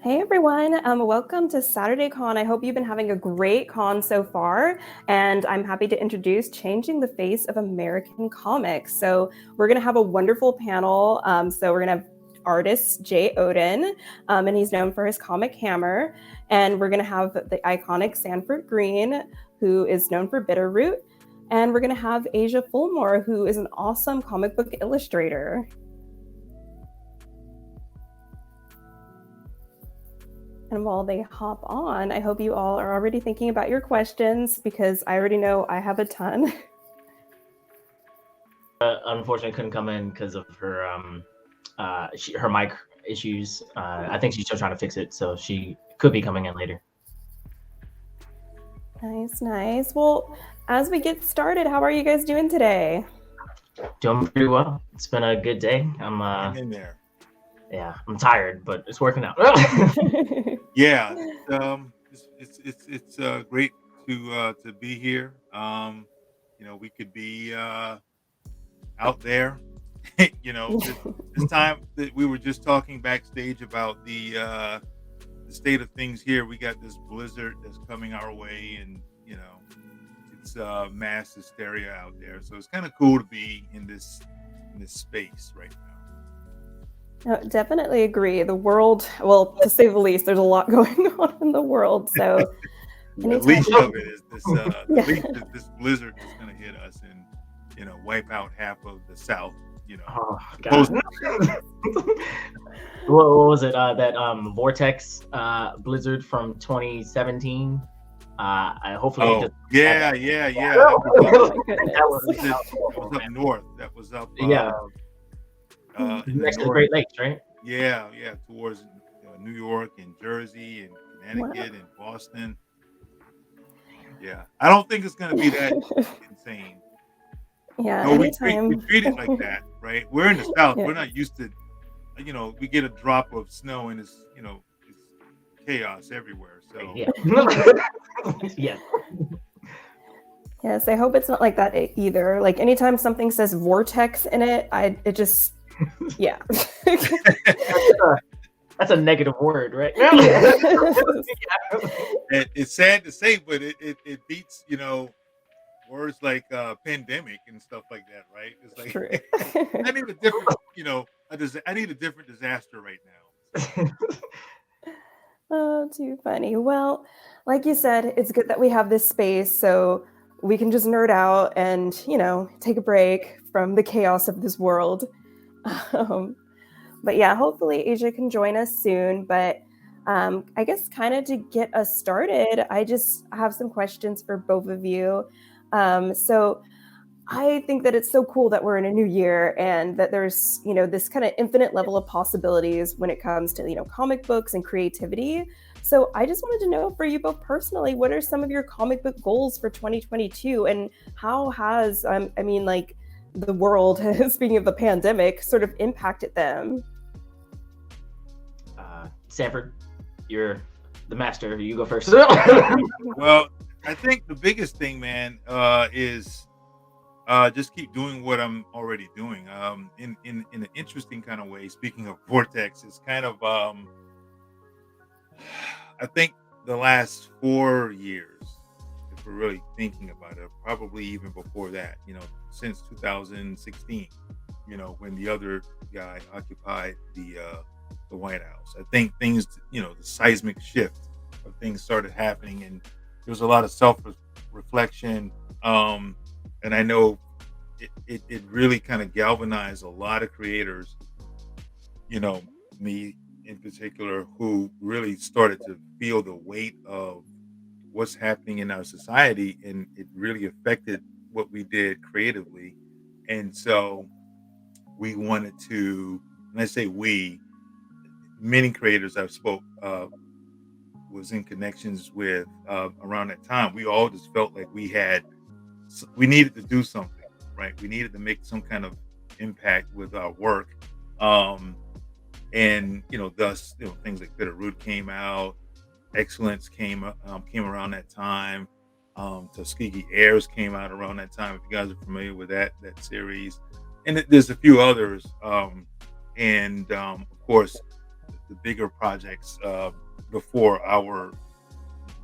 Hey everyone, welcome to SaturdayCon. I hope you've been having a great con so far, and I'm happy to introduce Changing the Face of American Comics. So we're going to have a wonderful panel. We're going to have artist Jey Odin, and he's known for his comic Hammer, and we're going to have the iconic Sanford Greene, who is known for Bitterroot, and we're going to have Asia Fulmore, who is an awesome comic book illustrator. And while they hop on, I hope you all are already thinking about your questions because I already know I have a ton. Unfortunately, couldn't come in because of her her mic issues. I think she's still trying to fix it, so she could be coming in later. Nice. Well, as we get started, how are you guys doing today? Doing pretty well. It's been a good day. I'm in there. Yeah, I'm tired, but it's working out. Yeah, it's great to be here. We could be out there. This time that we were just talking backstage about the state of things here. We got this blizzard that's coming our way, and it's mass hysteria out there. So it's kind of cool to be in this space right now. Definitely agree. The world, well, to say the least, there's a lot going on in the world. So The least of it is this. The least is this blizzard is going to hit us and wipe out half of the South. Oh, God. What was it? That Vortex blizzard from 2017. Hopefully. Oh, yeah. Oh That was up north. That was up. Next to the Great Lakes, right? Yeah, towards New York and Jersey and Connecticut and Boston. Yeah, I don't think it's going to be that insane. Yeah, no, we anytime. treat it like that, right? We're in the South. Yeah. We're not used to, we get a drop of snow and it's chaos everywhere. So Yeah. Yeah. Yes, I hope it's not like that either. Like anytime something says vortex in it, it just, yeah. That's a negative word, right? It's sad to say, but it beats words like pandemic and stuff like that, right? It's like True. I need a different, I need a different disaster right now. Oh, too funny. Well, like you said, it's good that we have this space so we can just nerd out and, take a break from the chaos of this world. But yeah, hopefully Asia can join us soon. But I guess kind of to get us started, I just have some questions for both of you. So I think that it's so cool that we're in a new year and that there's, this kind of infinite level of possibilities when it comes to, comic books and creativity. So I just wanted to know for you both personally, what are some of your comic book goals for 2022 and how has, the world, speaking of the pandemic, sort of impacted them? Sanford, you're the master. You go first. Well, I think the biggest thing, man, is just keep doing what I'm already doing. In an interesting kind of way. Speaking of Vortex, it's kind of I think the last 4 years, if we're really thinking about it, probably even before that, since 2016, when the other guy occupied the White House. I think things, the seismic shift of things started happening, and there was a lot of self-reflection. And I know it really kind of galvanized a lot of creators, me in particular, who really started to feel the weight of what's happening in our society, and it really affected what we did creatively. And so we wanted to, and I say we, many creators I've spoke was in connections with around that time. We all just felt like we needed to do something, right? We needed to make some kind of impact with our work. And thus things like Bitterroot came out, Excellence came around that time. Tuskegee Airs came out around that time. If you guys are familiar with that series, and there's a few others. Of course, the bigger projects before our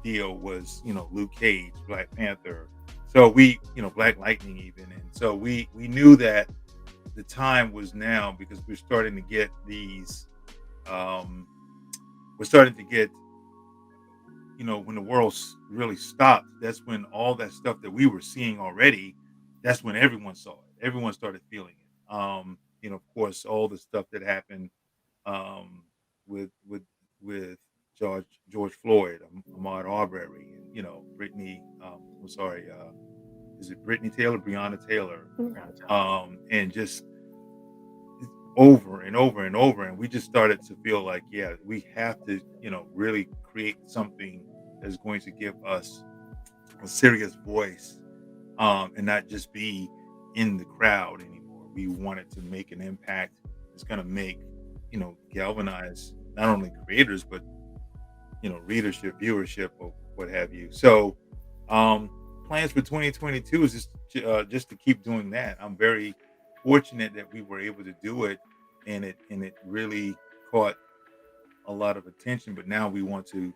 deal was, Luke Cage, Black Panther. So we, Black Lightning even. And so we knew that the time was now, because we're starting to get these, we're starting to get, when the world really stopped, that's when all that stuff that we were seeing already, that's when everyone saw it. Everyone started feeling it. Of course, all the stuff that happened um, with with with George Floyd, Ahmaud Arbery, and Brittany. I'm sorry, is it Brittany Taylor, Breonna Taylor, and just over and over and over, and we just started to feel like, yeah, we have to, really create something that's going to give us a serious voice, and not just be in the crowd anymore. We wanted to make an impact. It's going to make, galvanize not only creators, but readership, viewership, or what have you. So plans for 2022 is just to keep doing that. I'm very fortunate that we were able to do it, and it really caught a lot of attention. But now we want to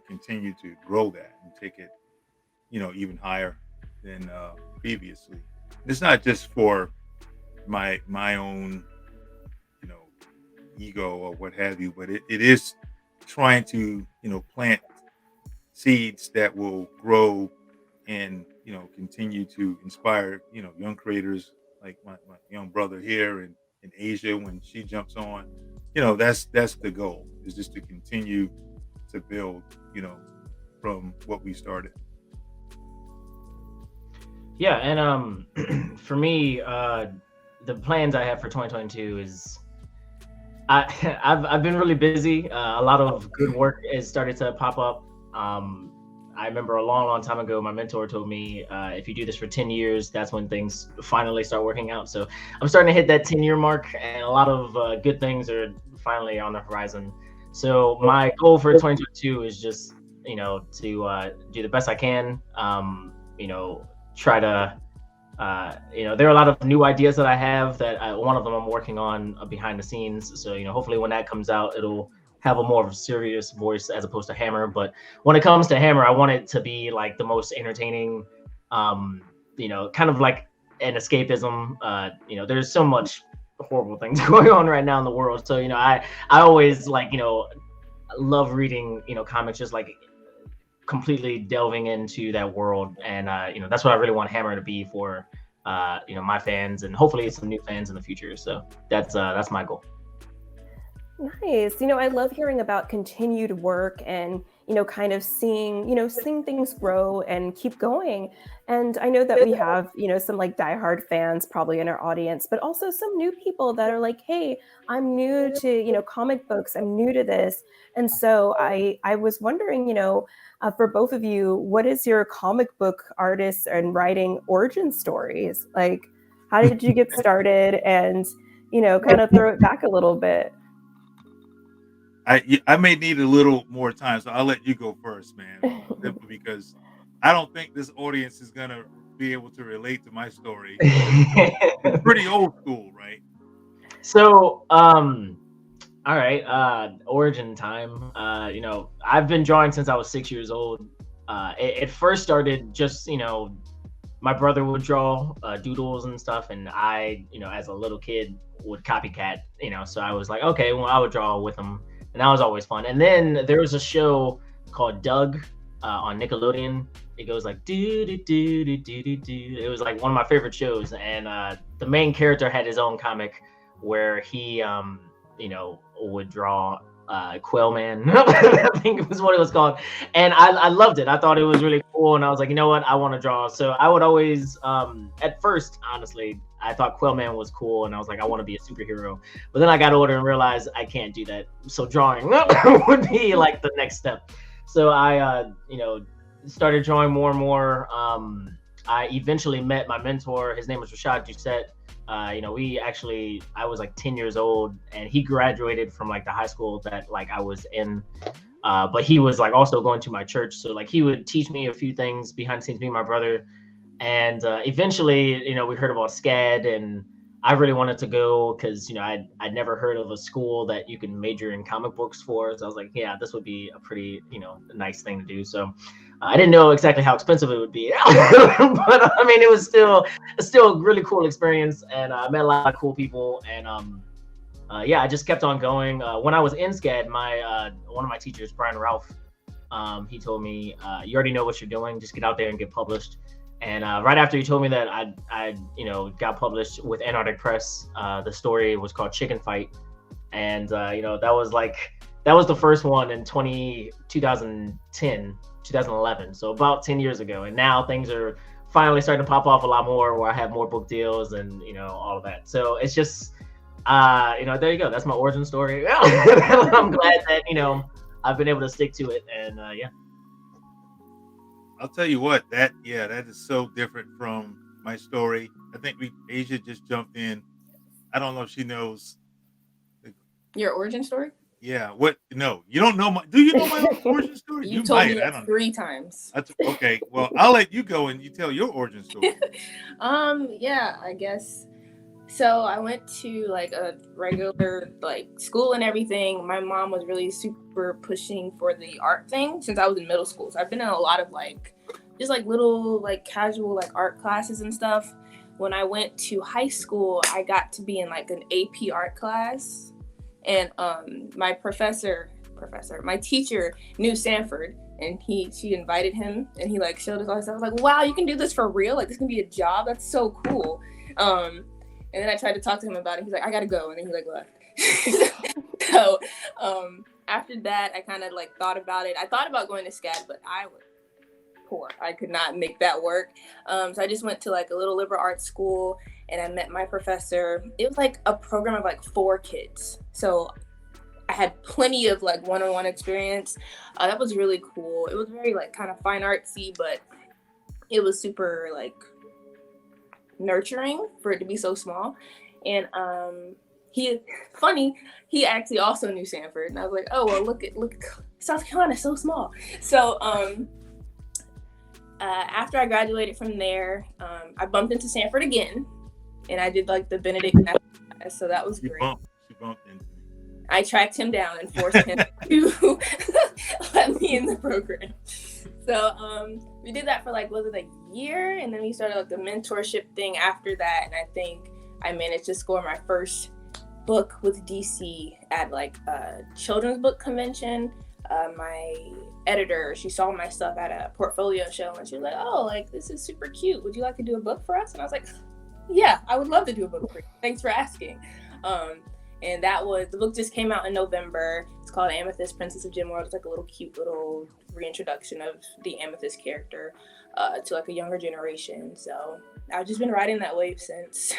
continue to grow that and take it even higher than previously. It's not just for my own ego or what have you, but it is trying to plant seeds that will grow and continue to inspire young creators like my young brother here in Asia when she jumps on. That's the goal, is just to continue to build from what we started. Yeah, and for me, the plans I have for 2022 is I've been really busy. A lot of good work has started to pop up. I remember a long time ago, my mentor told me, if you do this for 10 years, that's when things finally start working out. So I'm starting to hit that 10-year mark, and a lot of good things are finally on the horizon. So my goal for 2022 is just, to do the best I can. Try to, there are a lot of new ideas that I have that one of them I'm working on behind the scenes. So, hopefully when that comes out, it'll have a more of a serious voice as opposed to Hammer. But when it comes to Hammer, I want it to be like the most entertaining, kind of like an escapism. There's so much horrible things going on right now in the world. So, I always love reading, comics, just like completely delving into that world. And, that's what I really want Hammer to be for, my fans, and hopefully some new fans in the future. So that's my goal. Nice. I love hearing about continued work and, kind of seeing things grow and keep going. And I know that we have, some like diehard fans probably in our audience, but also some new people that are like, hey, I'm new to, comic books. I'm new to this. And so I was wondering, for both of you, what is your comic book artist and writing origin stories? Like, how did you get started? And, kind of throw it back a little bit. I may need a little more time, so I'll let you go first, man. Simply because I don't think this audience is gonna be able to relate to my story. It's pretty old school, right? So, all right, origin time. I've been drawing since I was 6 years old. It first started just, my brother would draw doodles and stuff, and I, as a little kid, would copycat. So I was like, okay, well, I would draw with him. And that was always fun. And then there was a show called Doug on Nickelodeon. It goes like do do do do do do do. It was like one of my favorite shows. And the main character had his own comic where he, would draw Quail Man. I think it was what it was called. And I loved it. I thought it was really cool. And I was like, you know what? I want to draw. So I would always, at first, honestly, I thought Quail Man was cool, and I was like, I want to be a superhero. But then I got older and realized I can't do that. So drawing would be like the next step. So I, started drawing more and more. I eventually met my mentor. His name was Rashad Doucette. I was like 10 years old, and he graduated from like the high school that like I was in. But he was like also going to my church. So like he would teach me a few things behind the scenes, me and my brother. And eventually, we heard about SCAD, and I really wanted to go because, I'd never heard of a school that you can major in comic books for. So I was like, yeah, this would be a pretty, nice thing to do. So I didn't know exactly how expensive it would be, but I mean, it was still a really cool experience, and I met a lot of cool people, and yeah, I just kept on going. When I was in SCAD, my one of my teachers, Brian Ralph, he told me, "You already know what you're doing. Just get out there and get published." And right after he told me that, I got published with Antarctic Press. The story was called Chicken Fight, and that was the first one in 2010, 2011. So about 10 years ago, and now things are finally starting to pop off a lot more, where I have more book deals and all of that. So it's just there you go. That's my origin story. I'm glad that I've been able to stick to it, and yeah. I'll tell you what, that is so different from my story. I think Asia just jumped in. I don't know if she knows your origin story. Yeah. What? No, you don't know do you know my origin story? You told me like 3 times. Okay. Well, I'll let you go and you tell your origin story. Yeah, I guess. So I went to like a regular like school and everything. My mom was really super pushing for the art thing since I was in middle school. So I've been in a lot of just little casual art classes and stuff. When I went to high school, I got to be in an AP art class, and my my teacher knew Sanford, and she invited him, and he showed us all his stuff. I was like, wow, you can do this for real? This can be a job? That's so cool. And then I tried to talk to him about it. He's like, I gotta go. And then he left. So after that, I kind of thought about it. I thought about going to SCAD, but I was poor. I could not make that work. So I just went to a little liberal arts school, and I met my professor. It was a program of 4 kids. So I had plenty of one-on-one experience. That was really cool. It was very kind of fine artsy, but it was super nurturing for it to be so small. And he actually also knew Sanford, and I was like, oh well, look South Carolina, so small. So after I graduated from there, I bumped into Sanford again, and I did the Benedict class, so that was great. She bumped into me. I tracked him down and forced him to let me in the program. So we did that for was it a year, and then we started the mentorship thing after that, and I think I managed to score my first book with DC at a children's book convention. My editor, she saw my stuff at a portfolio show, and she was like, oh, this is super cute. Would you like to do a book for us? And I was like, yeah, I would love to do a book for you. Thanks for asking. And the book just came out in November. It's called Amethyst, Princess of Gem World. It's a little cute little reintroduction of the Amethyst character to a younger generation. So I've just been riding that wave since.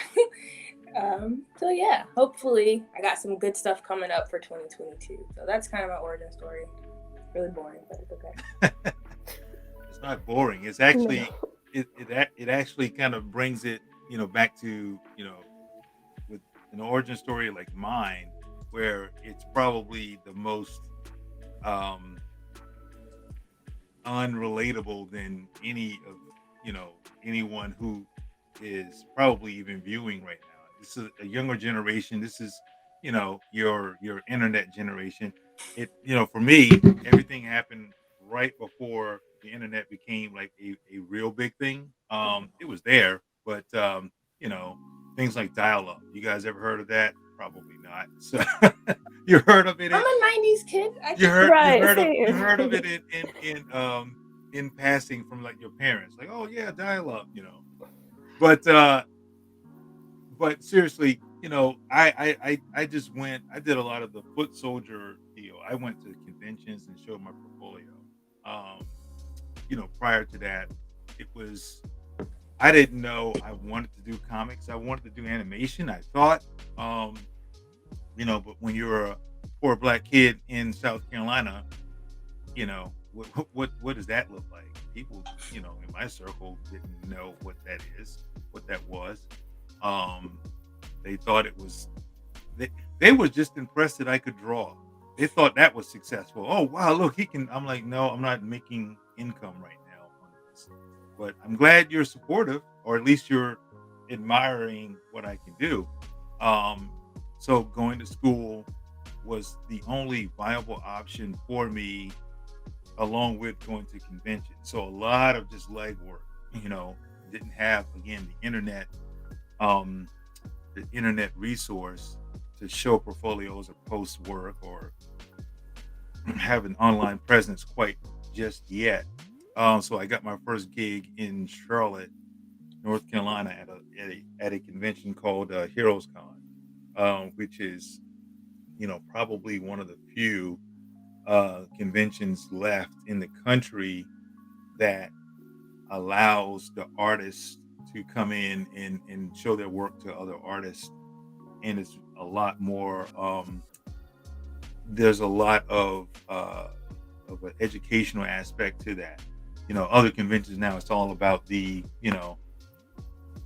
So yeah, hopefully I got some good stuff coming up for 2022. So that's kind of my origin story. Really boring, but it's okay. It's not boring. It's actually it actually kind of brings it back to with an origin story like mine, where it's probably the most unrelatable than any of anyone who is probably even viewing right now. This is a younger generation. This is your internet generation. It for me, everything happened right before the internet became a real big thing. It was there, but things like dial-up. You guys ever heard of that? Probably not. So you heard of it? I'm a '90s kid. You heard of it in passing from your parents, oh yeah, dial-up, But seriously, I just went. I did a lot of the foot soldier deal. I went to conventions and showed my portfolio. Prior to that, I didn't know I wanted to do comics. I wanted to do animation. I thought, but when you're a poor black kid in South Carolina, what does that look like? People, in my circle didn't know what that was. They thought it was, they were just impressed that I could draw. They thought that was successful. Oh, wow, look, he can. I'm like, no, I'm not making income right now on this. But I'm glad you're supportive, or at least you're admiring what I can do. So going to school was the only viable option for me, along with going to conventions. So a lot of just legwork, you know, didn't have again um, the internet resource to show portfolios or post work or have an online presence quite just yet. So I got my first gig in Charlotte, North Carolina, at a convention called Heroes Con, which is, you know, probably one of the few conventions left in the country that allows the artists to come in and show their work to other artists. And it's a lot more. There's a lot of an educational aspect to that. You know, other conventions now it's all about the, you know,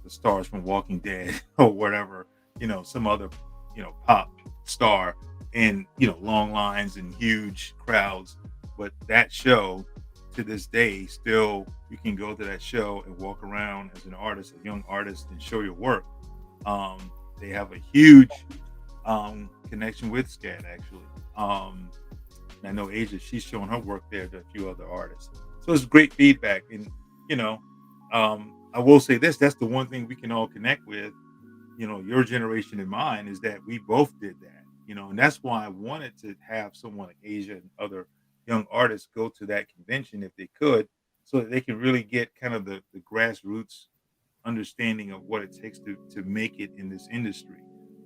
the stars from Walking Dead or whatever, you know, some other, you know, pop star, and, you know, long lines and huge crowds. But that show, to this day, still you can go to that show and walk around as an artist, a young artist, and show your work. They have a huge connection with SCAD actually. And I know Asia, she's showing her work there to a few other artists. So it's great feedback. And, you know, I will say this, that's the one thing we can all connect with, you know, your generation and mine, is that we both did that, you know, and that's why I wanted to have someone like Asia and other young artists go to that convention if they could, so that they can really get kind of the grassroots understanding of what it takes to make it in this industry.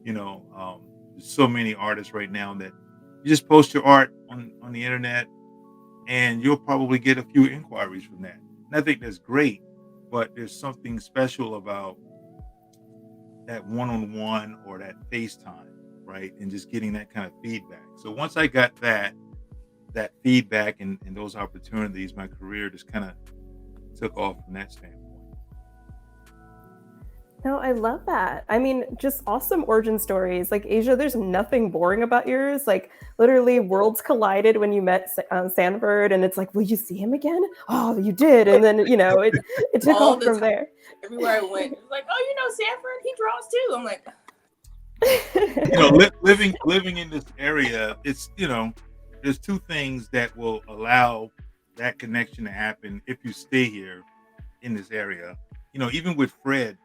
You know, there's so many artists right now that you just post your art on the internet and you'll probably get a few inquiries from that. And I think that's great, but there's something special about that one-on-one or that FaceTime, right? And just getting that kind of feedback. So once I got that feedback and those opportunities, my career just kind of took off from that standpoint. No, I love that. I mean, just awesome origin stories. Like Asia, there's nothing boring about yours. Like literally worlds collided when you met Sanford, and it's like, will you see him again? Oh, you did. And then, you know, it took All off the from time. there. Everywhere I went, it was like, oh, you know, Sanford, he draws too. I'm like, You know, living in this area, it's, you know, there's two things that will allow that connection to happen if you stay here in this area. You know, even with Fred,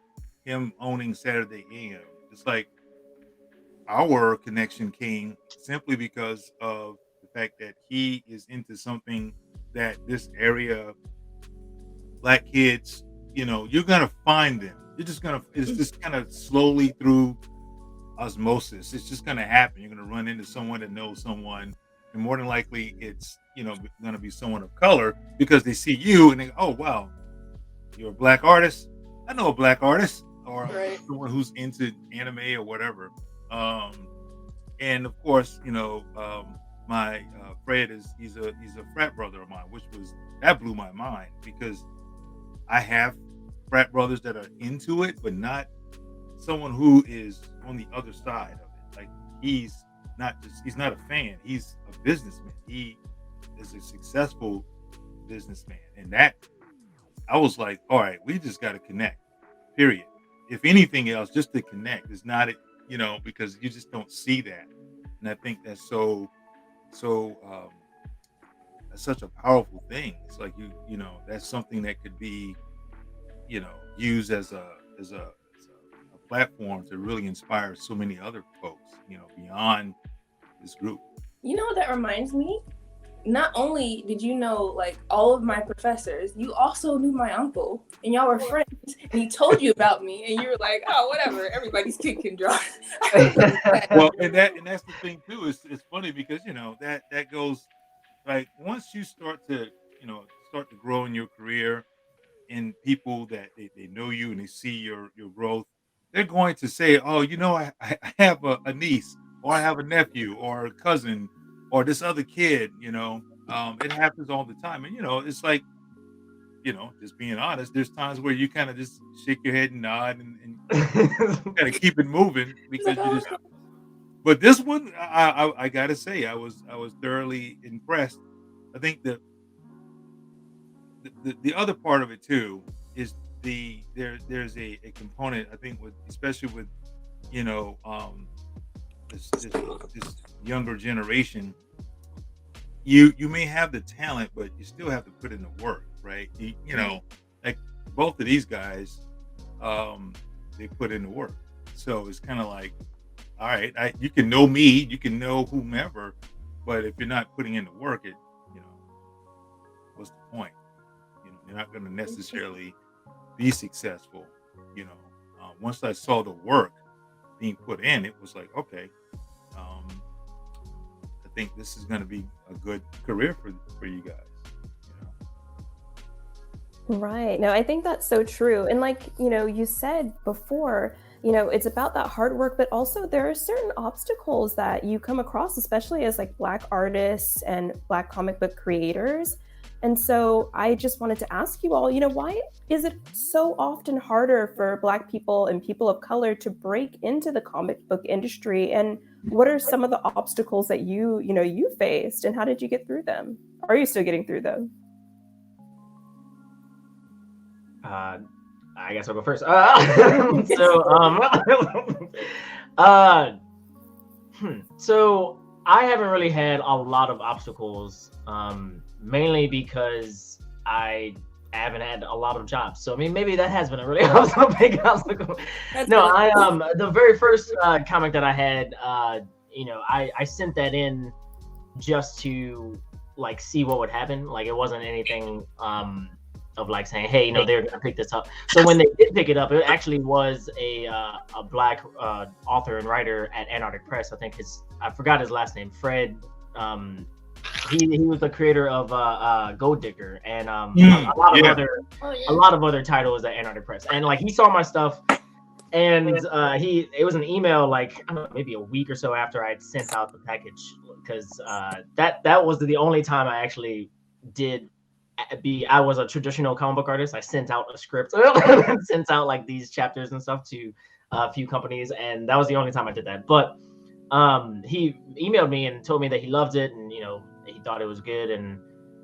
him owning Saturday AM, it's like our connection came simply because of the fact that he is into something that this area, black kids, you know, you're gonna find them. You're just gonna, it's just kind of slowly through osmosis. It's just gonna happen. You're gonna run into someone that knows someone, and more than likely, it's, you know, gonna be someone of color because they see you and they go, "Oh wow, you're a black artist. I know a black artist," or right. someone who's into anime or whatever. And of course, you know, my Fred he's a frat brother of mine, which was, that blew my mind because I have frat brothers that are into it, but not someone who is on the other side of it. Like he's not a fan. He's a businessman. He is a successful businessman, and that I was like, all right, we just got to connect. Period. If anything else, just to connect. It's not, you know, because you just don't see that, and I think that's that's such a powerful thing. It's like you know, that's something that could be, you know, used as a platform to really inspire so many other folks, you know, beyond this group. You know what that reminds me? Not only did you know like all of my professors, you also knew my uncle, and y'all were friends, and he told you about me, and you were like, oh, whatever, everybody's kid can draw. Well, and that's the thing too. It's funny because, you know, that goes, like, once you start to, you know, start to grow in your career, and people that they know you and they see your growth, they're going to say, "Oh, you know, I have a niece, or I have a nephew, or a cousin, or this other kid." You know, it happens all the time, and you know, it's like, you know, just being honest. There's times where you kind of just shake your head and nod and kind of keep it moving because Like, you oh, just. But this one, I gotta say, I was thoroughly impressed. I think the other part of it too is there's a component, I think, with especially with you know this younger generation. You may have the talent, but you still have to put in the work, right? You know, like both of these guys, they put in the work. So it's kind of like, all right, you can know me, you can know whomever, but if you're not putting in the work, you know, what's the point? You know, you're not going to necessarily be successful. You know, once I saw the work being put in, it was like, okay, I think this is going to be a good career for you guys. You know? Right. No, I think that's so true. And like, you said before, it's about that hard work, but also there are certain obstacles that you come across, especially as like Black artists and Black comic book creators. And so I just wanted to ask you all, why is it so often harder for Black people and people of color to break into the comic book industry? And what are some of the obstacles that you faced, and how did you get through them? Are you still getting through them? I guess I'll go first. So I haven't really had a lot of obstacles, mainly because I haven't had a lot of jobs. So I mean, maybe that has been a really big obstacle. The very first comic that I had, I sent that in just to like see what would happen. Like it wasn't anything of like saying, hey, they're gonna pick this up. So when they did pick it up, it actually was a Black author and writer at Antarctic Press. I forgot his last name, Fred. He was the creator of Gold Digger and a lot of other titles at Antarctic Press. And like he saw my stuff, and it was an email like I don't know, maybe a week or so after I had sent out the package, because that was the only time I actually did. I was a traditional comic book artist. I sent out a script and sent out like these chapters and stuff to a few companies, and that was the only time I did that. But he emailed me and told me that he loved it, and he thought it was good. And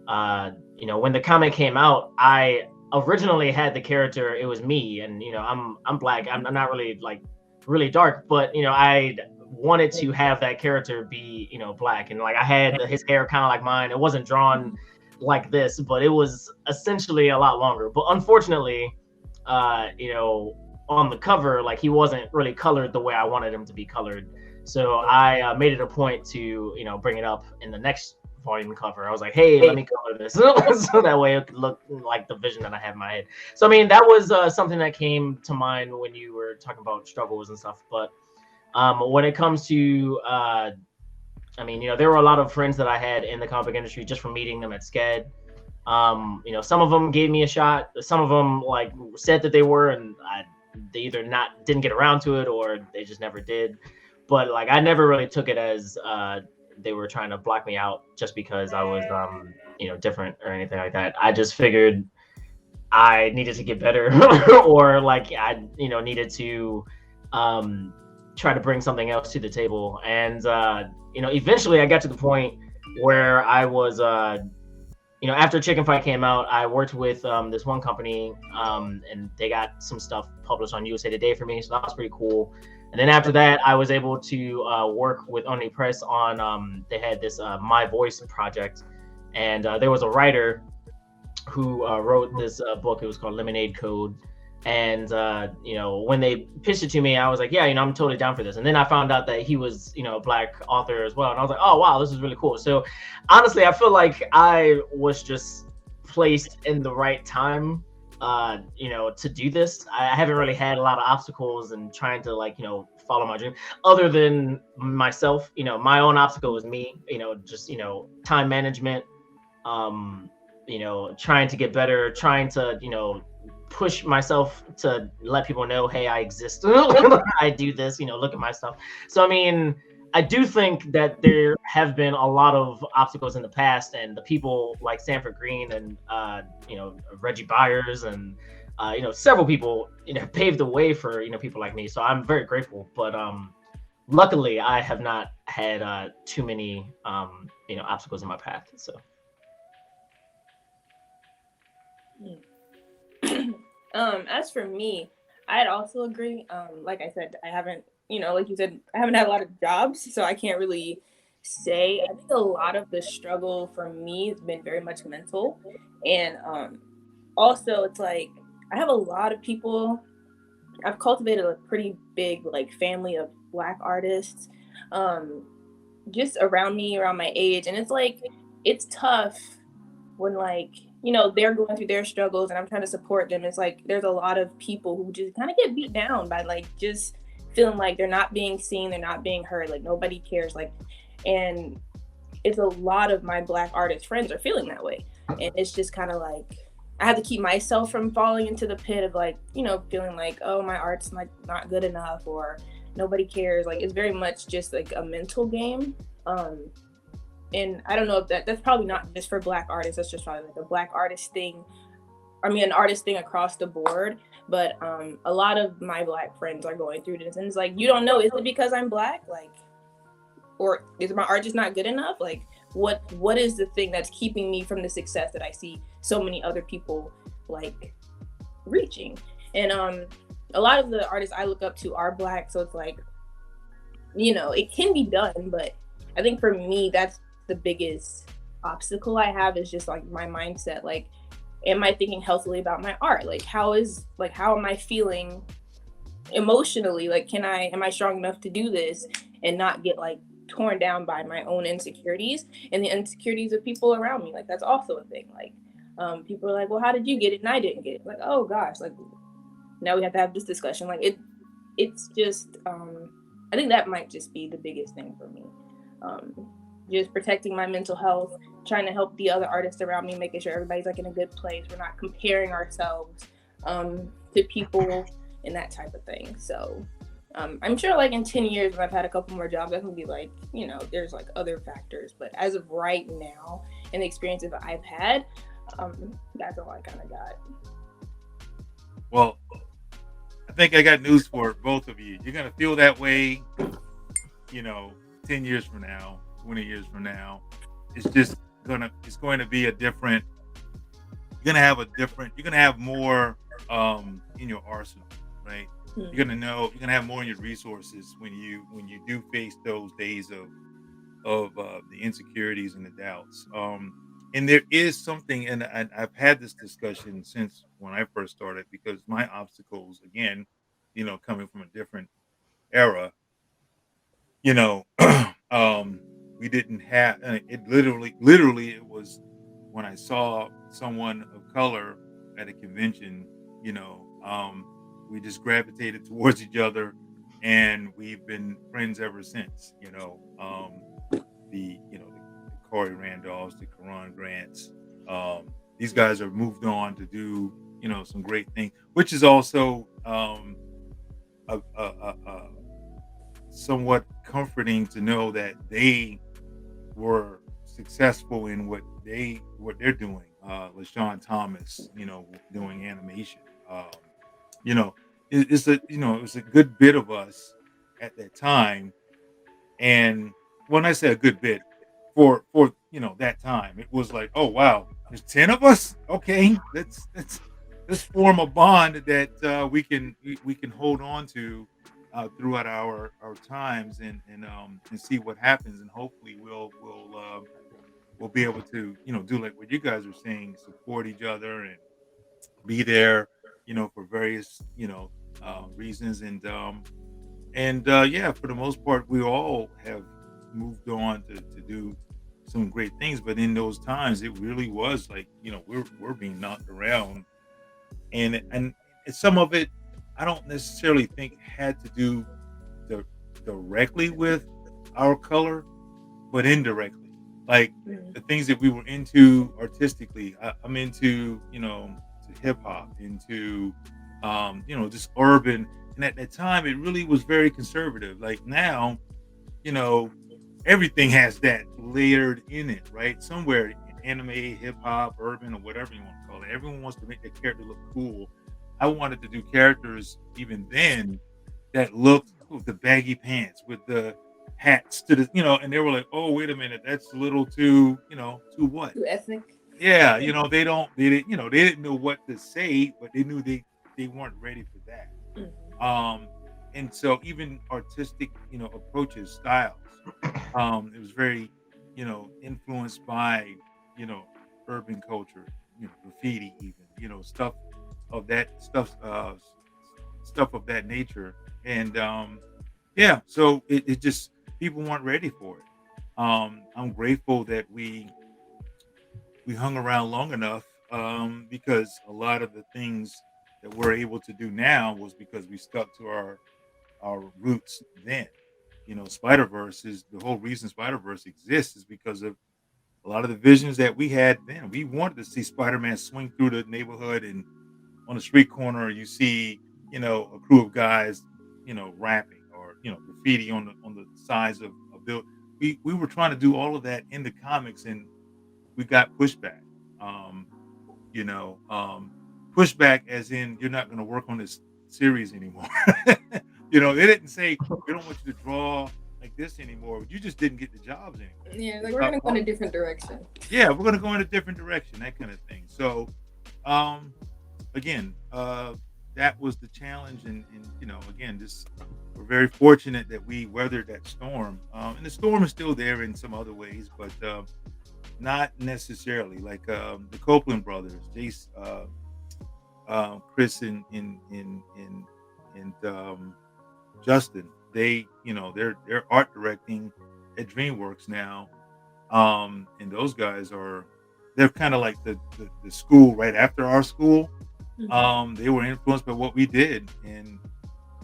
when the comic came out, I originally had the character. It was me, and I'm Black. I'm not really like really dark, but I wanted to have that character be Black, and like I had his hair kind of like mine. It wasn't drawn like this, but it was essentially a lot longer. But unfortunately, on the cover, like he wasn't really colored the way I wanted him to be colored. So I made it a point to bring it up in the next volume cover. I was like, hey, let me color this so that way it could look like the vision that I have in my head. So I mean, that was something that came to mind when you were talking about struggles and stuff. But when it comes to there were a lot of friends that I had in the comic book industry just from meeting them at SCAD. Some of them gave me a shot. Some of them like said that they were, and they either didn't get around to it or they just never did. But like I never really took it as they were trying to block me out just because I was different or anything like that. I just figured I needed to get better or like I needed to try to bring something else to the table. And eventually I got to the point where I was after Chicken Fight came out, I worked with this one company and they got some stuff published on USA Today for me, so that was pretty cool. And then after that, I was able to work with Omni Press on they had this My Voice project, and there was a writer who wrote this book. It was called Lemonade Code. And when they pitched it to me, I was like, yeah, I'm totally down for this. And then I found out that he was a Black author as well, and I was like, oh wow, this is really cool. So honestly, I feel like I was just placed in the right time to do this. I haven't really had a lot of obstacles and trying to follow my dream other than myself. My own obstacle was me, just time management, trying to get better, trying to push myself to let people know, hey, I exist. I do this, look at my stuff. So I mean, I do think that there have been a lot of obstacles in the past, and the people like Sanford Greene and Reggie Byers and several people paved the way for people like me. So I'm very grateful. But luckily, I have not had too many obstacles in my path. So. As for me, I'd also agree. Like I said, I haven't, like you said, I haven't had a lot of jobs, so I can't really say. I think a lot of the struggle for me has been very much mental, and also it's like I have a lot of people. I've cultivated a pretty big like family of Black artists, um, just around me, around my age, and it's like it's tough when like they're going through their struggles and I'm trying to support them. It's like there's a lot of people who just kind of get beat down by like just feeling like they're not being seen, they're not being heard, like nobody cares, like, and it's a lot of my Black artist friends are feeling that way, and it's just kind of like I have to keep myself from falling into the pit of like feeling like, oh, my art's like not good enough or nobody cares. Like it's very much just like a mental game. And I don't know if that's probably not just for Black artists. That's just probably like a Black artist thing. I mean, an artist thing across the board. But a lot of my Black friends are going through this, and it's like, you don't know, is it because I'm Black, like, or is my art just not good enough? Like, what is the thing that's keeping me from the success that I see so many other people like reaching? And a lot of the artists I look up to are Black, so it's like, it can be done, but I think for me that's the biggest obstacle I have is just like my mindset. Like, am I thinking healthily about my art? Like, how am I feeling emotionally? Like, am I strong enough to do this and not get like torn down by my own insecurities and the insecurities of people around me? Like, that's also a thing. Like, people are like, well, how did you get it and I didn't get it? Like, oh gosh, like now we have to have this discussion. Like it's just I think that might just be the biggest thing for me. Just protecting my mental health, trying to help the other artists around me, making sure everybody's like in a good place. We're not comparing ourselves to people and that type of thing. So I'm sure like in 10 years when I've had a couple more jobs, I can be like, there's like other factors. But as of right now and the experiences that I've had, that's all I kind of got. Well, I think I got news for both of you. You're going to feel that way, 10 years from now, 20 years from now. It's going to be a different, you're going to have more in your arsenal, right? Mm-hmm. You're going to have more in your resources when you do face those days of the insecurities and the doubts. And there is something, and I've had this discussion since when I first started, because my obstacles, again, coming from a different era, we didn't have, it literally, it was when I saw someone of color at a convention, we just gravitated towards each other, and we've been friends ever since, the Corey Randolphs, the Karan Grants. These guys have moved on to do, some great things, which is also somewhat comforting to know that they were successful in what they're doing. LaShawn Thomas, doing animation. It's a good bit of us at that time. And when I say a good bit, for that time, it was like, oh wow, there's 10 of us. Okay, let's form a bond that we can hold on to throughout our times, and see what happens, and hopefully we'll be able to do like what you guys are saying, support each other and be there for various reasons, and yeah, for the most part, we all have moved on to do some great things. But in those times, it really was like, we're being knocked around, and some of it, I don't necessarily think had to do directly with our color, but indirectly, like the things that we were into artistically. I'm into, to hip hop, into, just urban. And at that time, it really was very conservative. Like now, everything has that layered in it, right? Somewhere, anime, hip hop, urban, or whatever you want to call it. Everyone wants to make their character look cool. I wanted to do characters even then that looked with the baggy pants, with the hats to the, and they were like, oh, wait a minute, that's a little too, too what? Too ethnic. Yeah, they didn't know what to say, but they knew they weren't ready for that. Mhm. And so even artistic, approaches, styles, it was very, influenced by, you know, urban culture, graffiti, even, stuff of that nature. And yeah, so it just people weren't ready for it. I'm grateful that we hung around long enough, because a lot of the things that we're able to do now was because we stuck to our roots then. Spider Verse is the whole reason Spider Verse exists is because of a lot of the visions that we had then. We wanted to see Spider Man swing through the neighborhood, and on the street corner you see a crew of guys rapping, or graffiti on the sides of a build. We were trying to do all of that in the comics, and we got pushback. Um, you know, um, Pushback as in you're not going to work on this series anymore. They didn't say we don't want you to draw like this anymore. You just didn't get the jobs anymore. Yeah, like we're gonna go in a different direction. Yeah, we're going to go in a different direction, that kind of thing. So, um, again, that was the challenge, and again, just we're very fortunate that we weathered that storm. And the storm is still there in some other ways, but not necessarily like the Copeland brothers, Jace, Chris, and Justin. They're art directing at DreamWorks now, and those guys they're kind of like the school right after our school. They were influenced by what we did, and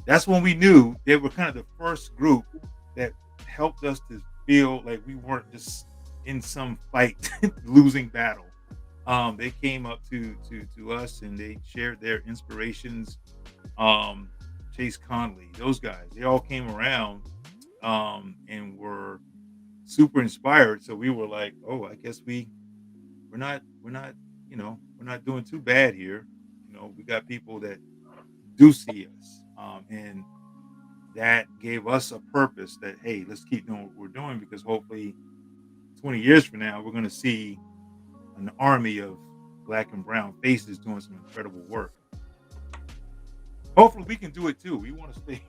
that's when we knew they were kind of the first group that helped us to feel like we weren't just in some fight losing battle. They came up to us and they shared their inspirations. um Chase Conley, those guys, they all came around, and were super inspired. So we were like, oh, I guess we're not we're not doing too bad here. We got people that do see us, and that gave us a purpose that, hey, let's keep doing what we're doing, because hopefully 20 years from now we're going to see an army of black and brown faces doing some incredible work. Hopefully we can do it too. We want to stay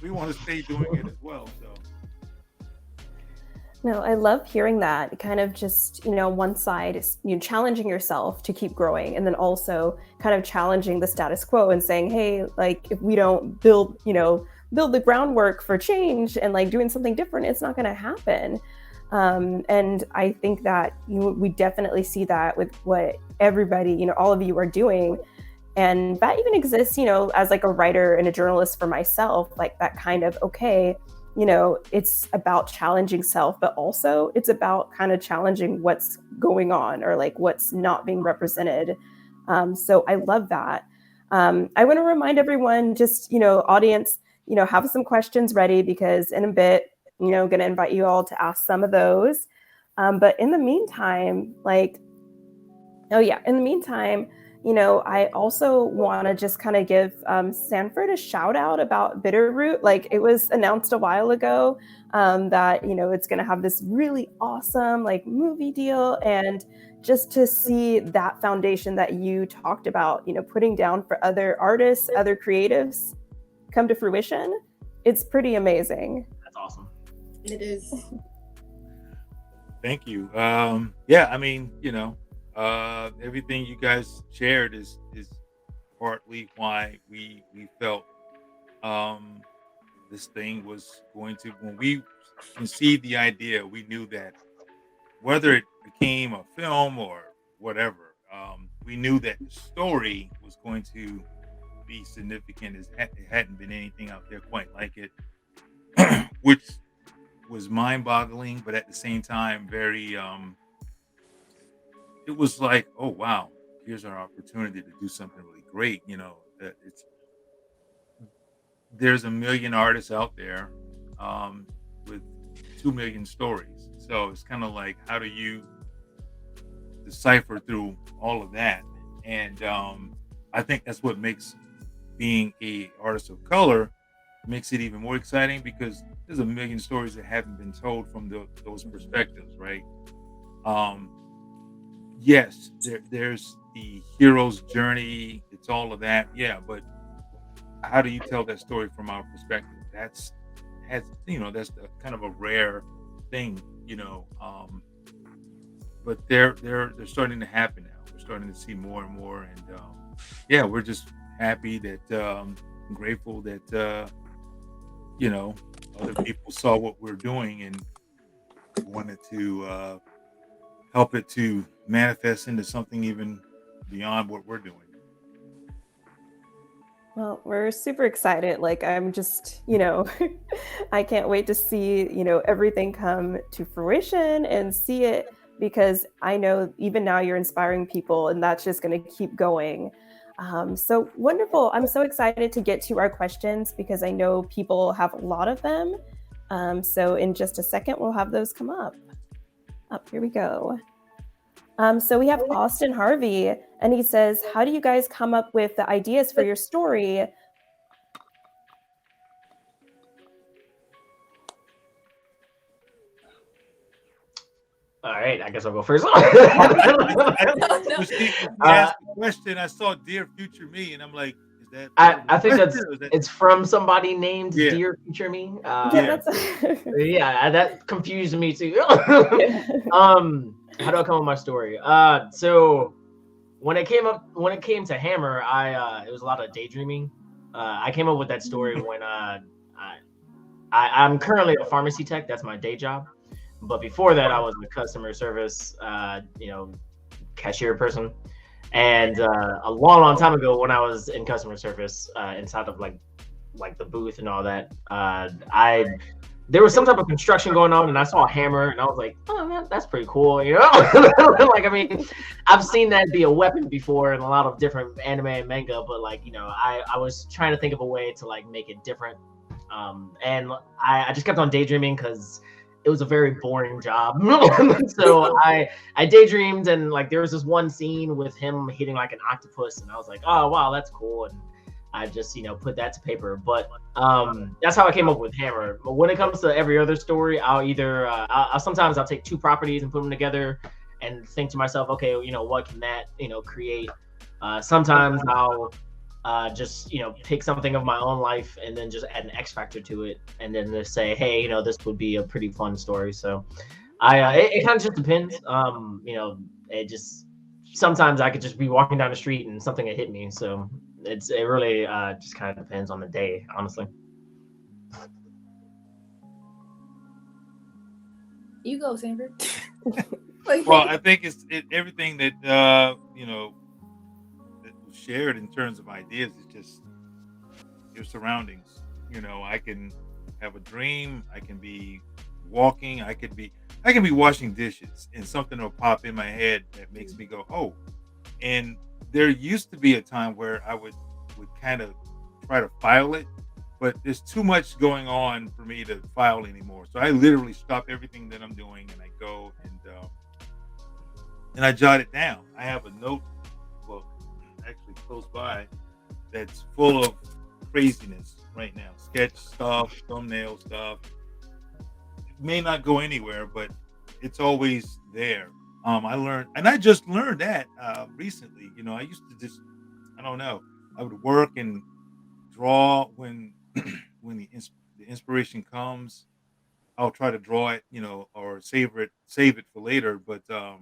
we want to stay doing it as well. So No, I love hearing that. Kind of just, one side is challenging yourself to keep growing, and then also kind of challenging the status quo and saying, hey, like if we don't build the groundwork for change and like doing something different, it's not going to happen. And I think that we definitely see that with what everybody, all of you are doing. And that even exists, as like a writer and a journalist for myself, like that kind of, okay, it's about challenging self, but also it's about kind of challenging what's going on or like what's not being represented. So I love that. I want to remind everyone, just, audience, have some questions ready, because in a bit, going to invite you all to ask some of those. But in the meantime, I also want to just kind of give Sanford a shout out about Bitterroot. Like, it was announced a while ago that, it's going to have this really awesome like movie deal. And just to see that foundation that you talked about, putting down for other artists, other creatives come to fruition, it's pretty amazing. That's awesome. It is. thank you. Yeah, I mean, everything you guys shared is partly why we felt this thing was going to, when we conceived the idea, we knew that whether it became a film or whatever, we knew that the story was going to be significant, as it hadn't been anything out there quite like it, which was mind-boggling, but at the same time very it was like, oh wow, here's our opportunity to do something really great. There's a million artists out there, with 2 million stories. So it's kind of like, how do you decipher through all of that? And I think that's what makes being a artist of color makes it even more exciting, because there's a million stories that haven't been told from those perspectives, right? yes, there's the hero's journey. It's all of that. Yeah, but how do you tell that story from our perspective? That's kind of a rare thing, but they're starting to happen now. We're starting to see more and more, and yeah, we're just happy that grateful that other people saw what we're doing and wanted to help it to manifest into something even beyond what we're doing. Well, we're super excited. Like, I'm just, I can't wait to see, everything come to fruition and see it, because I know even now you're inspiring people, and that's just going to keep going. So wonderful. I'm so excited to get to our questions because I know people have a lot of them. So in just a second, we'll have those come up. Here we go. So we have Austin Harvey, and he says, how do you guys come up with the ideas for your story? All right, I guess I'll go first. When she asked the question, I saw "Dear Future Me," and I'm like, "Is that?" I think it's from somebody named Dear Future Me. Yeah, yeah, that confused me too. How do I come up with my story? So when it came to Hammer, it was a lot of daydreaming. I came up with that story when I'm currently a pharmacy tech. That's my day job. But before that, I was a customer service, cashier person. And a long time ago, when I was in customer service, inside of like the booth and all that, there was some type of construction going on, and I saw a hammer, and I was like, "Oh man, that's pretty cool," Like, I mean, I've seen that be a weapon before in a lot of different anime and manga, but like, I was trying to think of a way to like make it different, and I just kept on daydreaming because it was a very boring job. So I daydreamed, and like there was this one scene with him hitting like an octopus, and I was like, oh wow, that's cool. And I just put that to paper. But that's how I came up with Hammer. But when it comes to every other story, I'll either sometimes I'll take two properties and put them together and think to myself, okay, what can that create? Sometimes I'll just pick something of my own life and then just add an X factor to it, and then just say, hey, this would be a pretty fun story. So it kind of just depends. It just sometimes I could just be walking down the street and something would hit me. So it really just kind of depends on the day, honestly. You go, Sanford. Well, I think it's everything that that was shared in terms of ideas is just your surroundings. I can have a dream. I can be walking. I can be washing dishes, and something will pop in my head that makes me go, oh. And there used to be a time where I would kind of try to file it, but there's too much going on for me to file anymore. So I literally stop everything that I'm doing, and I go and I jot it down. I have a notebook actually close by that's full of craziness right now. Sketch stuff, thumbnail stuff. It may not go anywhere, but it's always there. I just learned that recently. I used to just, I don't know, I would work and draw when when the inspiration comes. I'll try to draw it, or save it for later. But now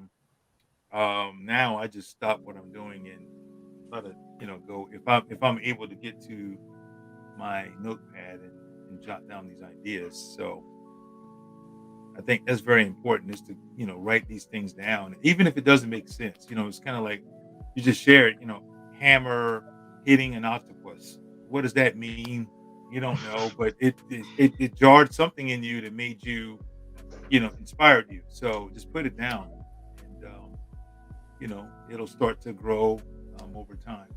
I just stop what I'm doing and try to, go if I'm able to get to my notepad and jot down these ideas. So I think that's very important, is to, write these things down, even if it doesn't make sense. It's kind of like you just shared, hammer hitting an octopus. What does that mean? You don't know, but it jarred something in you that made you, inspired you. So just put it down, and it'll start to grow over time.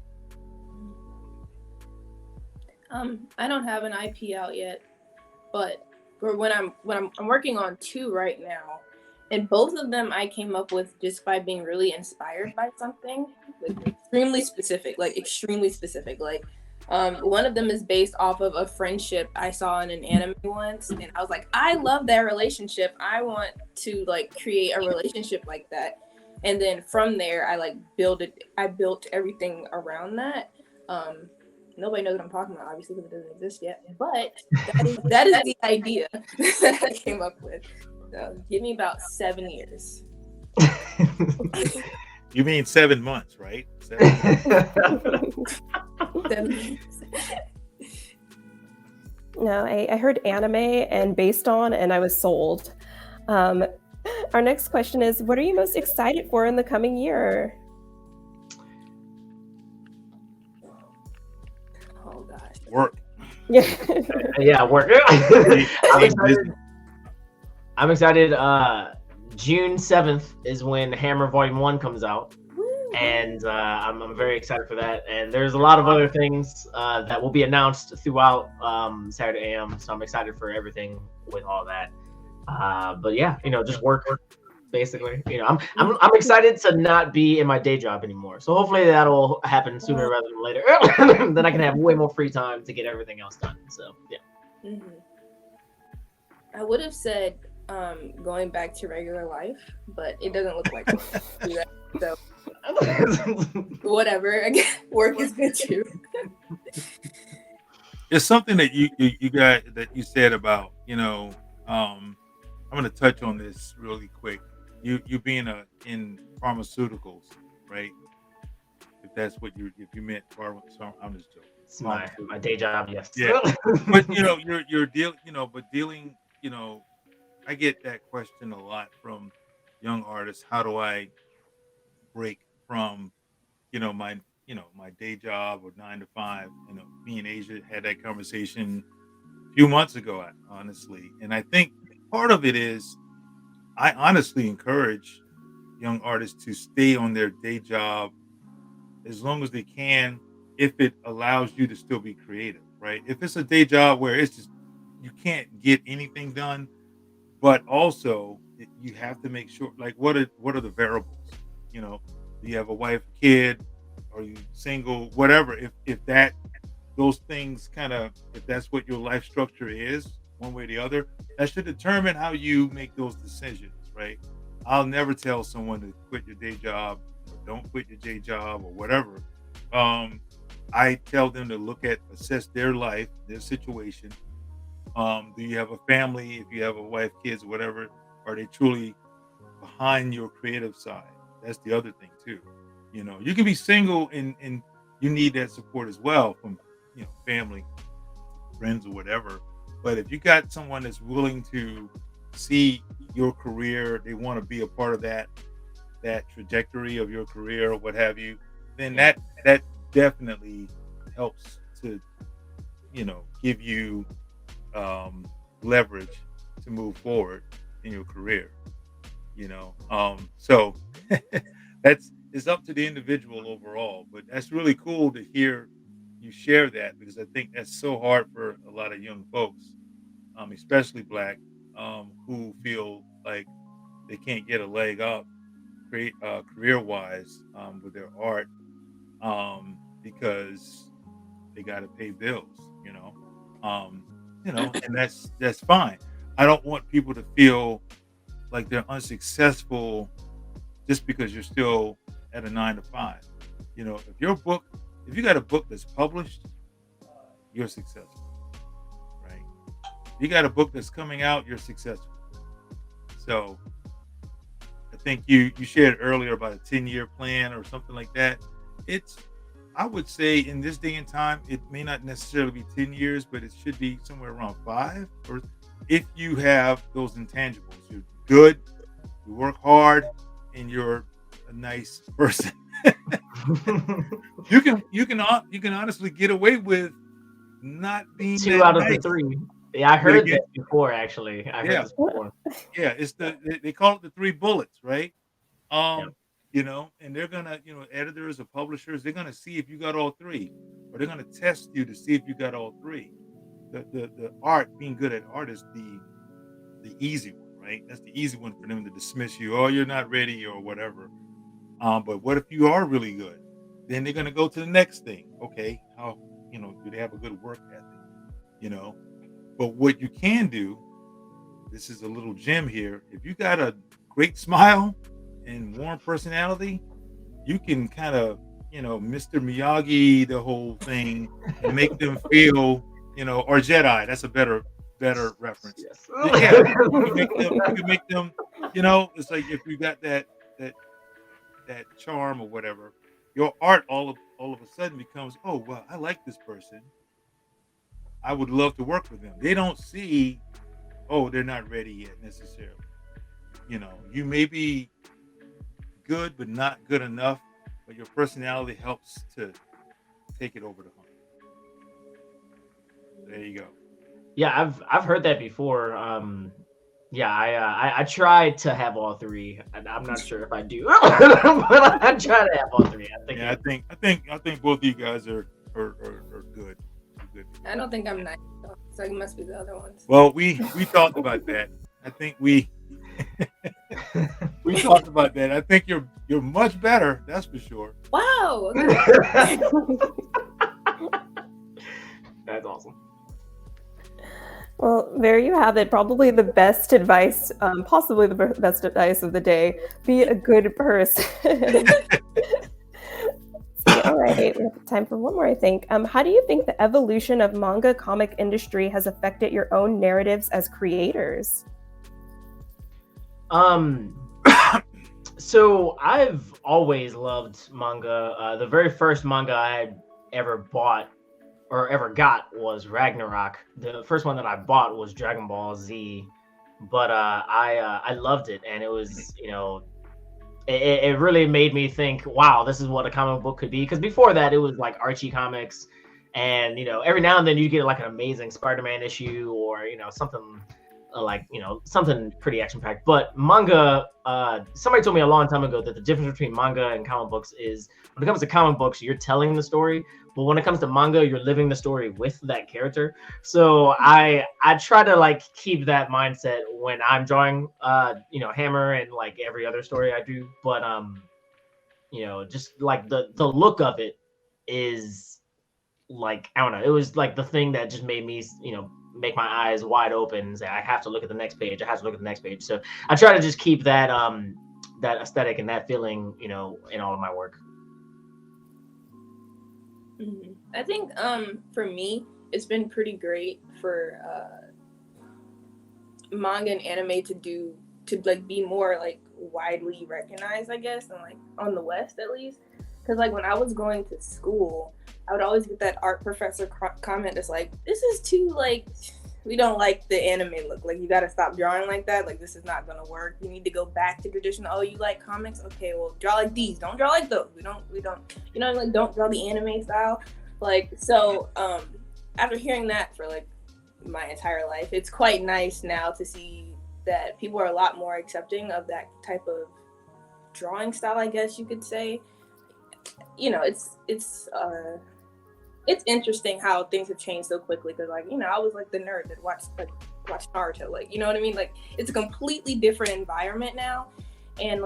I don't have an IP out yet, but when I'm working on 2 right now, and both of them I came up with just by being really inspired by something, extremely specific. One of them is based off of a friendship I saw in an anime once, and I was like, I love that relationship. I want to create a relationship like that. And then from there, I built everything around that. Nobody knows what I'm talking about, obviously, because it doesn't exist yet. But that is the idea that I came up with. So give me about 7 years. You mean 7 months, right? 7 7 No, I heard anime and based on, and I was sold. Our next question is, what are you most excited for in the coming year? Oh gosh. Work. Yeah, work. I'm excited. June 7th is when Hammer Volume 1 comes out. And I'm very excited for that. And there's a lot of other things that will be announced throughout Saturday AM. So I'm excited for everything with all that. But yeah, just work basically. I'm excited to not be in my day job anymore. So hopefully that'll happen sooner rather than later. Then I can have way more free time to get everything else done. So yeah. Mm-hmm. I would have said going back to regular life, but it doesn't look like do that. So whatever. Again, work is good too. It's something that you got that you said about, I'm going to touch on this really quick. You being in pharmaceuticals, right? If that's what if you meant I'm just joking. It's my day job, yes. Yeah. But you're dealing, I get that question a lot from young artists. How do I break from, my day job or 9 to 5? Me and Asia had that conversation a few months ago, honestly. And I think part of it is I honestly encourage young artists to stay on their day job as long as they can, if it allows you to still be creative, right? If it's a day job where it's just you can't get anything done, but also you have to make sure, like, what are the variables? Do you have a wife, kid, are you single, whatever? If those things if that's what your life structure is, one way or the other, that should determine how you make those decisions, right? I'll never tell someone to quit your day job or don't quit your day job or whatever. I tell them to assess their life, their situation. Do you have a family? If you have a wife, kids, whatever, are they truly behind your creative side? That's the other thing too. You can be single and you need that support as well from family, friends, or whatever. But if you got someone that's willing to see your career, they want to be a part of that trajectory of your career or what have you, then that definitely helps to give you leverage to move forward in your career. So it's up to the individual overall, but that's really cool to hear you share that, because I think that's so hard for a lot of young folks, especially Black, who feel like they can't get a leg up career-wise with their art, because they got to pay bills, and that's fine. I don't want people to feel like they're unsuccessful just because you're still at a 9 to 5. If you got a book that's published, you're successful, right? If you got a book that's coming out, you're successful. So I think you shared earlier about a 10-year plan or something like that. I would say in this day and time, it may not necessarily be 10 years, but it should be somewhere around 5. Or if you have those intangibles, you're good, you work hard, and you're a nice person. you can honestly get away with not being 2 out of the 3. Yeah, I heard that before. Actually, I heard this before. Yeah, it's they call it the 3 bullets, right? And they're gonna, editors or publishers, they're gonna see if you got all 3, or they're gonna test you to see if you got all 3. The art, being good at art, is the easy one, right? That's the easy one for them to dismiss you. Oh, you're not ready or whatever. But what if you are really good? Then they're gonna go to the next thing. Okay, how do they have a good work ethic? But what you can do, this is a little gem here. If you got a great smile and warm personality, you can kind of, Mr. Miyagi the whole thing and make them feel, or Jedi. That's a better reference. Yes. Yeah, you can make them. It's like if you got that that charm or whatever, your art all of a sudden becomes, oh well, I like this person. I would love to work with them. They don't see, oh, they're not ready yet necessarily. You may be good, but not good enough. But your personality helps to take it over the hump. There you go. Yeah, I've heard that before. Yeah, I try to have all three. I'm not sure if I do, but I try to have all three. Yeah, I think both of you guys are good. Good. I don't think I'm nice, so it must be the other ones. Well, we talked about that. I think we talked about that. I think you're much better. That's for sure. Wow. That's awesome. Well, there you have it. Probably the best advice, possibly the best advice of the day. Be a good person. All right, we have time for one more, I think. How do you think the evolution of manga comic industry has affected your own narratives as creators? So I've always loved manga. The very first manga I ever bought or ever got was Ragnarok. The first one that I bought was Dragon Ball Z, but I loved it, and it was, it really made me think, wow, this is what a comic book could be. Because before that, it was like Archie comics, and every now and then you get like an amazing Spider-Man issue, or something something pretty action-packed. But manga, somebody told me a long time ago that the difference between manga and comic books is, when it comes to comic books, you're telling the story, but when it comes to manga, you're living the story with that character. So I try to keep that mindset when I'm drawing Hammer and like every other story I do. But just like the look of it is like, I don't know, it was like the thing that just made me make my eyes wide open and say, I have to look at the next page. I have to look at the next page. So I try to just keep that that aesthetic and that feeling, in all of my work. Mm-hmm. I think for me, it's been pretty great for manga and anime to be more widely recognized, I guess, and on the West at least. Because when I was going to school, I would always get that art professor comment that's like, this is too we don't like the anime look. You got to stop drawing like that. This is not going to work. You need to go back to traditional. Oh, you like comics? Okay, well, draw like these. Don't draw like those. We don't, don't draw the anime style. So after hearing that for my entire life, it's quite nice now to see that people are a lot more accepting of that type of drawing style, I guess you could say. It's interesting how things have changed so quickly, because I was the nerd that watched Naruto, you know what I mean? It's a completely different environment now, and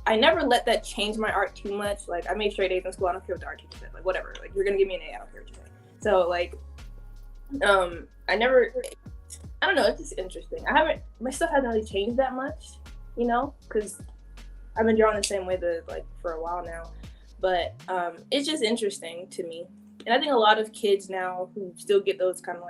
I never let that change my art too much. I made straight A's in school. I don't care what the art teacher said. Whatever. You're gonna give me an A. I don't care what you say. So I don't know. It's just interesting. My stuff hasn't really changed that much, because I've been drawing the same way for a while now. But it's just interesting to me. And I think a lot of kids now who still get those kind of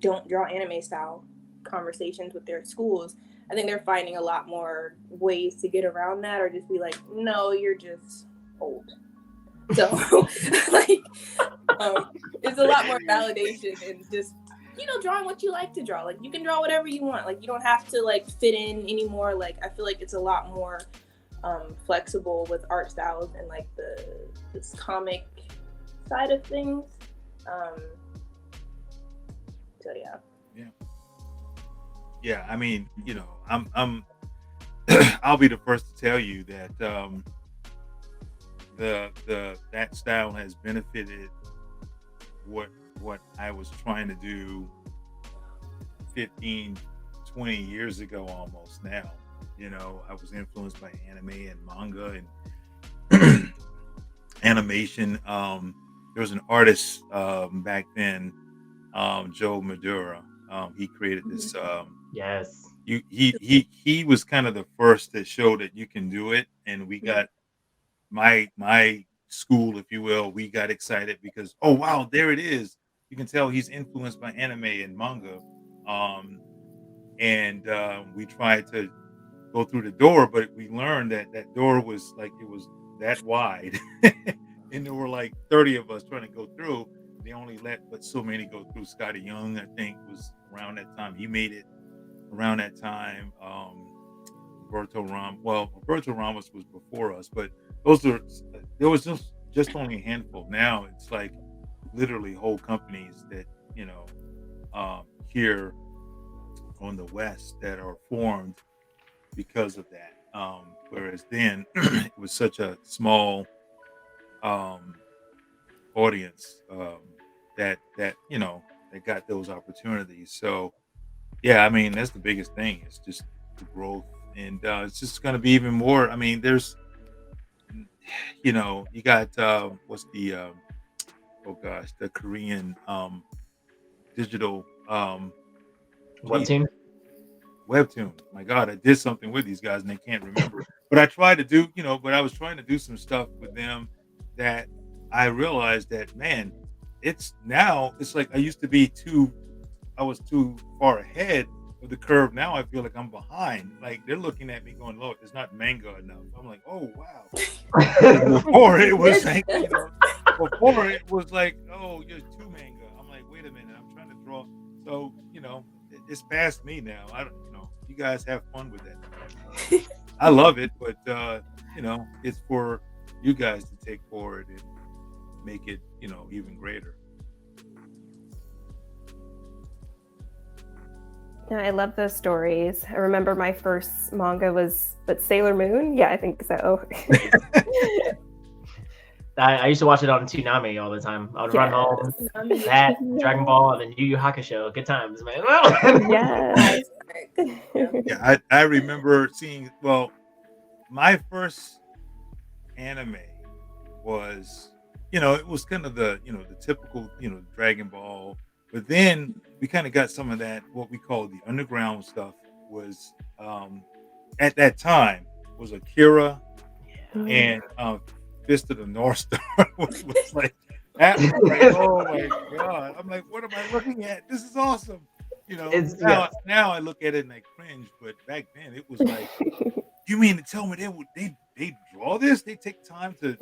don't draw anime style conversations with their schools, I think they're finding a lot more ways to get around that, or just be no, you're just old. So it's a lot more validation and just, drawing what you like to draw. You can draw whatever you want. You don't have to fit in anymore. I feel it's a lot more flexible with art styles and this comic side of things. So yeah. I mean, I'm I'll be the first to tell you that that style has benefited what I was trying to do 15, 20 years ago almost now. I was influenced by anime and manga and animation. There was an artist back then, Joe Madura. He created this Yes. he was kind of the first to show that you can do it, and we got my school, if you will, we got excited because, oh wow, there it is. You can tell he's influenced by anime and manga, and we tried to go through the door, but we learned that that door was like it was that wide, and there were like 30 of us trying to go through. They only let but so many go through. Scotty Young, I think, was around that time. He made it around that time. Roberto Ramos was before us, but there was just only a handful. Now it's like literally whole companies that here on the West that are formed because of that. Whereas then it was such a small audience that got those opportunities. So yeah, I mean that's the biggest thing. It's just the growth, and it's just going to be even more. I mean, there's you got what's the the Korean digital Webtoon. Webtoon. My God, I did something with these guys and they can't remember. But I tried to do, but I was trying to do some stuff with them that I realized that, man, it's like I used to be I was too far ahead of the curve. Now I feel like I'm behind. Like they're looking at me going, look, it's not manga enough. I'm like, oh wow. Before it was like, before it was like, oh, there's too manga. I'm like, wait a minute, I'm trying to draw. So, it's past me now. I don't, you guys have fun with that. I love it, but it's for you guys to take forward and make it, even greater. Yeah, I love those stories. I remember my first manga was Sailor Moon. Yeah, I think so. I used to watch it on Toonami all the time. I would run home, that, Dragon Ball, and then Yu Yu Hakusho. Good times, man. Yes. Yeah, I remember seeing, my first anime was, it was kind of the typical, Dragon Ball. But then we kind of got some of that, what we call the underground stuff was, at that time, was Akira and Fist of the North Star was like, that was like, oh my God. I'm like, what am I looking at? This is awesome. Now I look at it and I cringe, but back then it was like, you mean to tell me they draw this? They take time to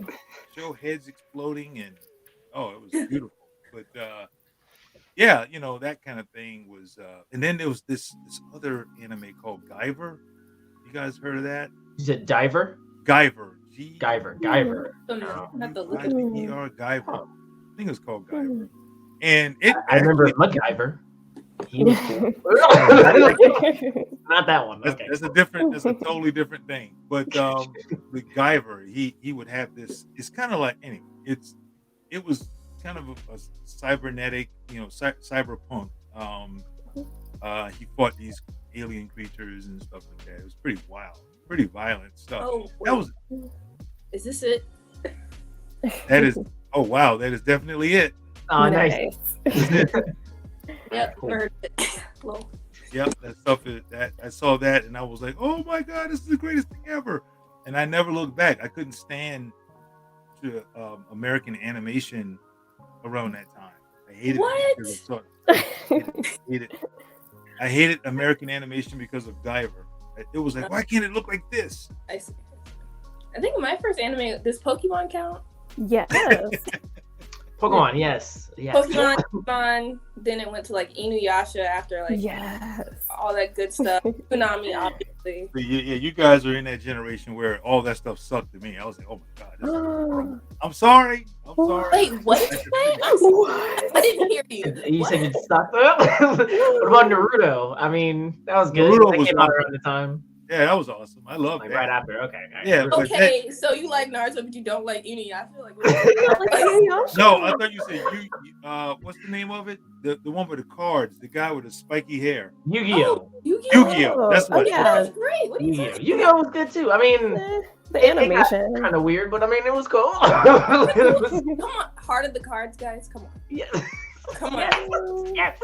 show heads exploding and it was beautiful. But yeah, that kind of thing was and then there was this other anime called Guyver. You guys heard of that? You said Diver? Guyver. Guyver. Guyver. I think it was called Guyver. And I remember MacGyver. He was not that one. Okay. That's a totally different thing. But with Guyver, he would have this. It's kind of like it was kind of a cybernetic, cyberpunk. He fought these alien creatures and stuff like that. It was pretty wild, pretty violent stuff. Is this it? That is. Oh wow, that is definitely it. Oh, nice. Yep, cool. heard it. Well. Yep, that stuff is that. I saw that and I was like, oh my God, this is the greatest thing ever. And I never looked back. I couldn't stand to American animation around that time. I hated it. I hated American animation because of Guyver. It was like, why can't it look like this? I see. I think my first anime, does Pokemon count? Yes. Pokemon, yes. Pokemon, then it went to like Inuyasha after like all that good stuff. Toonami, obviously. Yeah, you guys are in that generation where all that stuff sucked to me. I was like, oh my God. I'm sorry. Wait, what did you say? I didn't hear you. You said it sucked. What about Naruto? I mean, that was good. Naruto that came out around the time. Yeah, that was awesome. I love that. Right after, okay. Yeah. Okay, so you like Naruto, but you don't like Inuyasha? No, I thought you said what's the name of it? The one with the cards, the guy with the spiky hair. Yu-Gi-Oh. Yu-Gi-Oh. That's what. Yeah, that's great. What Yu-Gi-Oh was good too. I mean, the animation kind of weird, but I mean, it was cool. Come on, Heart of the Cards, guys. Come on. Yeah. Come on. Yes.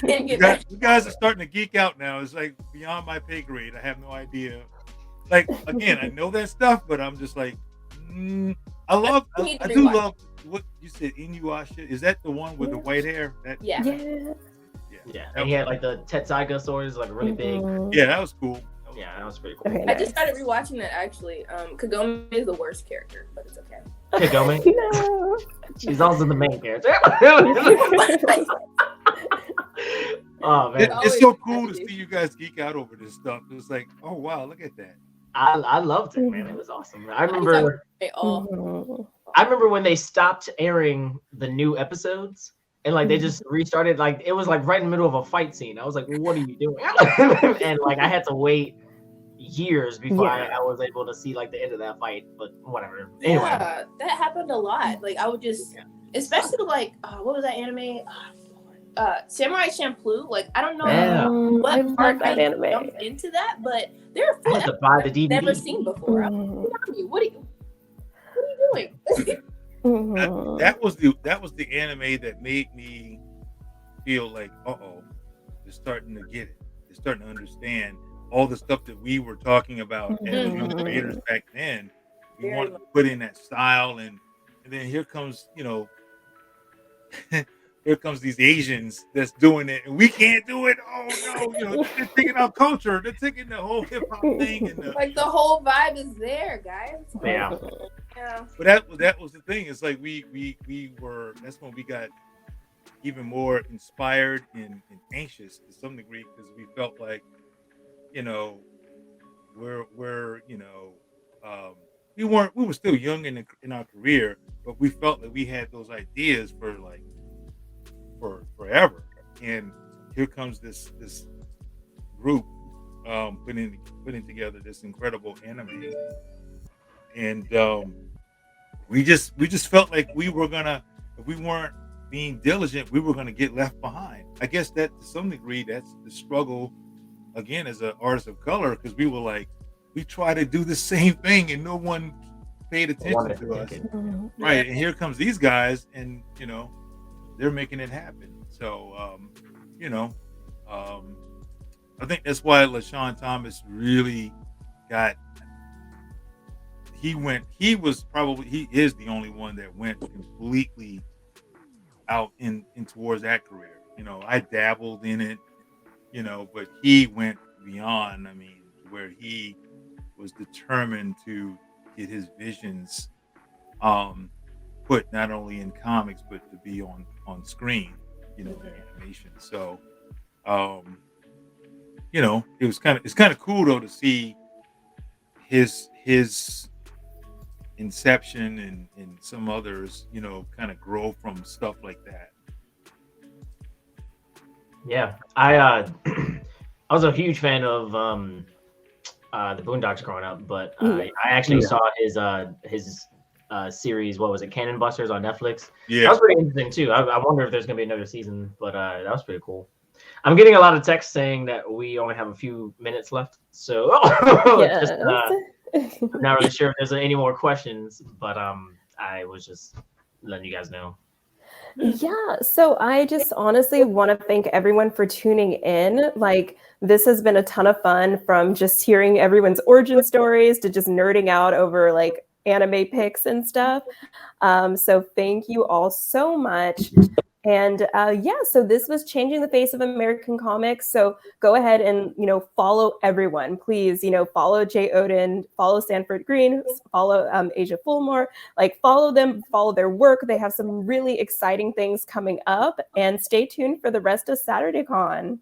You guys are starting to geek out now. It's like beyond my pay grade. I have no idea. Like again, I know that stuff, but I'm just like, I do love what you said. Inuyasha, is that the one with the white hair? Yeah. And he had like the Tetsaiga swords, like really big. Yeah, that was cool. Yeah, that was pretty cool. Okay, I just started rewatching that actually. Kagome is the worst character, but it's okay. Kagome? No. She's also the main character. Oh man, it's so cool to see you guys geek out over this stuff. It's like, oh wow, look at that. I loved it, man. It was awesome. I remember when they stopped airing the new episodes and like they just restarted. Like it was like right in the middle of a fight scene. I was like, what are you doing? And like I had to wait years before I was able to see like the end of that fight. But whatever. Anyway. Yeah, that happened a lot. Like I would just, especially like what was that anime? Samurai Champloo. Like I don't know what part I jumped into that, but there are full episodes I've never seen before. What are you doing? That was the anime that made me feel like, they're starting to get it. They're starting to understand all the stuff that we were talking about as young creators back then. We wanted to put in that style, and then here comes, here comes these Asians that's doing it, and we can't do it. Oh no, they're taking our culture. They're taking the whole hip hop thing, and like the whole vibe is there, guys. Yeah. But that was the thing. It's like we were. That's when we got even more inspired and anxious to some degree, because we felt like, we were still young in our career, but we felt that we had those ideas for forever. And here comes this group putting together this incredible anime, and we just felt like we were gonna, if we weren't being diligent, we were gonna get left behind. I guess that to some degree that's the struggle again as an artist of color, because we were like, we try to do the same thing and no one paid attention to us. Right. And here comes these guys, and they're making it happen. So I think that's why LaShawn Thomas really got, he is the only one that went completely out in towards that career. I dabbled in it, but he went beyond. I mean, where he was determined to get his visions put not only in comics but to be on screen, in animation. So it's kind of cool though to see his inception and some others, kind of grow from stuff like that. Yeah, I was a huge fan of the Boondocks growing up, but I actually saw his series. What was it, Cannon Busters on Netflix? Yeah, that was pretty interesting too. I wonder if there's gonna be another season, but that was pretty cool. I'm getting a lot of text saying that we only have a few minutes left, so I'm not really sure if there's any more questions, but I was just letting you guys know. Yeah, so I just honestly want to thank everyone for tuning in. Like, this has been a ton of fun, from just hearing everyone's origin stories to just nerding out over like anime picks and stuff. So thank you all so much. And so this was Changing the Face of American Comics. So go ahead and, follow everyone, please. Follow Jey Odin, follow Sanford Greene, follow Asia Fulmore, follow them, follow their work. They have some really exciting things coming up, and stay tuned for the rest of SaturdayCon.